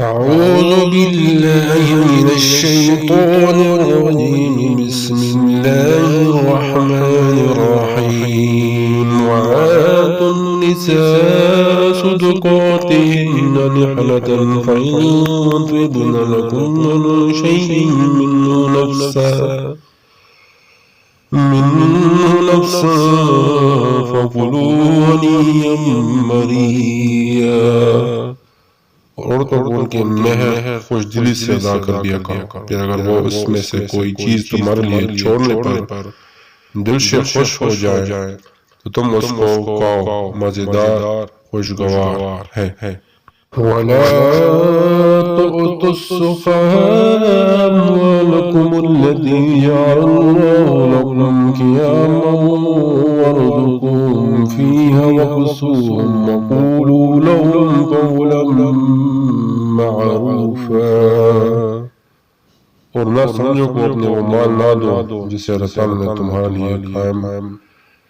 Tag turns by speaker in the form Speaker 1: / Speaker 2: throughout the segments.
Speaker 1: أعوذ بالله من الشيطان الرجيم. بسم الله الرحمن الرحيم. وآتوا النساء صدقاتهن نحلة فإن طبن لكم من شيء منه نفسا فكلوا هنيئا مريئا. عورتوں کو ان کے مہر خوش دلی سے ادا کر دیا کرو، پھر اگر وہ اس میں سے کوئی چیز تمہارے لیے چھوڑنے پر دل سے خوش ہو جائے تو تم اس کو کھاؤ، مزیدار خوشگوار ہے۔ وَلَا تُؤْتُوا السُّفَهَاءَ أَمْوَالَكُمُ الَّتِي جَعَلَ اللَّهُ لَكُمْ قِيَامًا وَارْزُقُوهُمْ فِيهَا وَاكْسُوهُمْ وَقُولُوا لَهُمْ قَوْلًا معروفا۔ اور نہ سمجھو کو اپنے وہ مال نہ دو جسے اللہ تعالیٰ نے تمہارے لیے قائم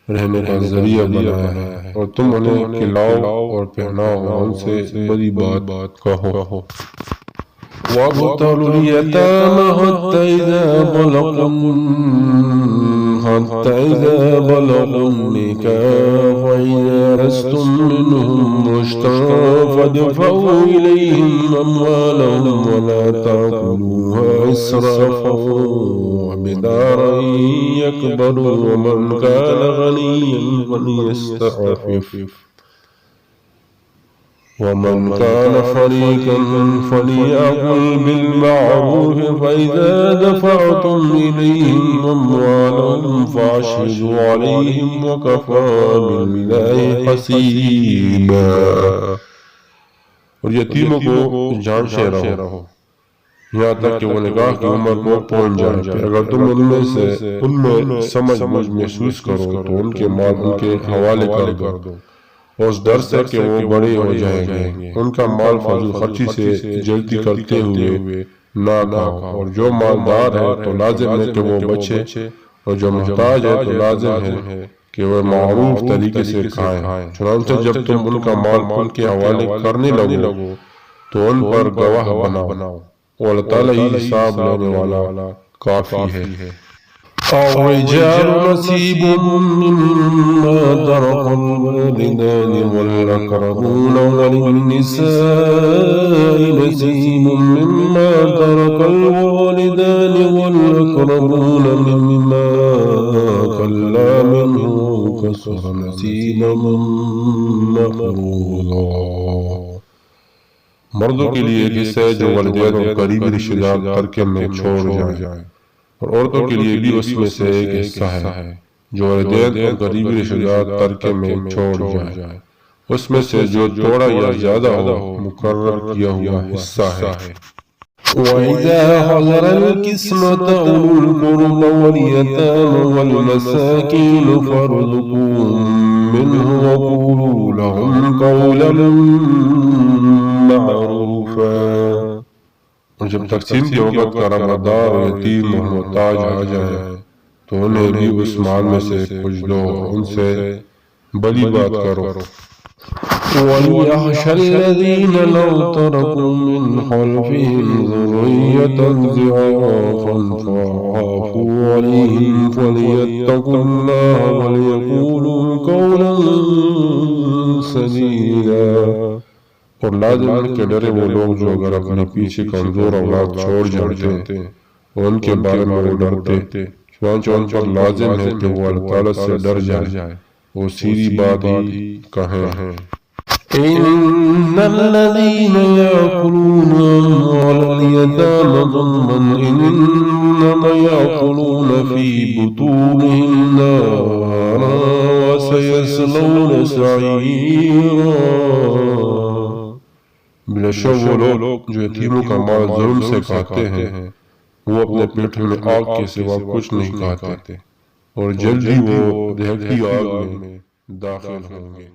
Speaker 1: رہنے کا ذریعہ بنایا ہے، اور تم انہیں کھلاؤ اور پہناؤ اور ان سے بڑی بات کہو۔ وَابْتَلُوا الْيَتَامَى حَتَّى إِذَا بَلَغُوا النِّكَاحَ فَإِذَا آنَسْتُم مِّنْهُمْ رُشْدًا فَادْفَعُوا إِلَيْهِمْ أَمْوَالَهُمْ وَلَا تَأْكُلُوهَا إِسْرَافًا وَبِدَارًا أَن يَكْبَرُوا، وَمَنْ كَانَ غَنِيًّا فَلْيَسْتَعْفِفْ، وَمَنْ كَانَ فَقِيرًا فَلْيَأْكُلْ بِالْمَعْرُوفِ، فَإِذَا دَفَعْتُمْ إِلَيْهِمْ أَمْوَالَهُمْ فَأَشْهِدُوا عَلَيْهِمْ وَكَفَى بِاللَّهِ حَسِيبًا۔ اور یتیموں کو جانتے رہو یہاں تک کہ وہ نکاح کی عمر کو پہنچ جائے، پھر اگر تم ان میں سمجھ بوجھ محسوس کرو تو ان کے مال ان کے حوالے کر دو، اس ڈر سے کہ وہ بڑے ہو جائیں گے۔ ان کا مال فضول خرچی سے جلدی کرتے ہوئے نہ کھاؤ، اور جو مالدار ہے تو لازم ہے کہ وہ بچے، اور جو محتاج ہے تو لازم ہے کہ وہ معروف طریقے سے کھائیں۔ چنانچہ جب تم ان کا مال ان کے حوالے کرنے لگو تو ان پر گواہ بناؤ، اور اللہ تعالیٰ ہی حساب لینے والا کافی ہے۔ الرجال نصيب مما ترك الوالدان والأقربون، وللنساء نصيب مما ترك الوالدان والأقربون مما قل منه وكثر نصيبا مفروضا۔ مردوں کے لیے ایک حصہ ہے جو والدین اور قریبی رشتہ دار ترکے میں چھوڑ جائیں، اور عورتوں کے لیے بھی اس میں سے ایک حصہ ہے جو والدین اور قریبی رشتہ دار ترکے میں چھوڑ جائے، اس میں سے جو تھوڑا یا زیادہ ہو مقرر کیا ہوا حصہ ہے۔ وَإِذَا حَضَرَ الْقِسْمَةَ أُولُو الْقُرْبَى وَالْيَتَامَى وَالْمَسَاكِينُ فَارْزُقُوهُم مِّنْهُ وَقُولُوا لَهُمْ قَوْلًا معروفا۔ اور جب تقسیم کے وقت کا رمدار اور یتیم اور محتاج آ جائے تو انہیں بھی اس مال میں سے کچھ دو اور ان سے بڑی بات کرو۔ وَلْيَخْشَ الَّذِينَ لَوْ تَرَكُوا مِنْ خَلْفِهِمْ ذُرِّيَّةً ضِعَافًا فَخَافُوا عَلَيْهِمْ فَلْيَتَّقُوا اللَّهَ وَلْيَقُولُوا قَوْلًا سَدِيدًا۔ اور لازم ان کے ڈرے وہ لوگ جو اگر اپنے پیچھے کمزور اولاد چھوڑ جاتے اور ان کے بارے میں وہ ڈرتے، چنانچہ ان پر لازم ہے کہ وہ اللہ تعالیٰ سے ڈر جائے اور سیدھی بات ہی کہیں۔ إِنَّ الَّذِينَ يَأْكُلُونَ أَمْوَالَ الْيَتَامَى ظُلْمًا إِنَّمَا يَأْكُلُونَ فِي بُطُونِهِمْ نَارًا وَسَيَصْلَوْنَ سَعِيرًا۔ بلا شک وہ لوگ جو یتیموں کا مال ظلم سے کھاتے ہیں وہ اپنے پیٹ میں آگ کے سوا کچھ نہیں کھاتے، اور جلد ہی وہ دہتی آگ میں داخل ہوں گے۔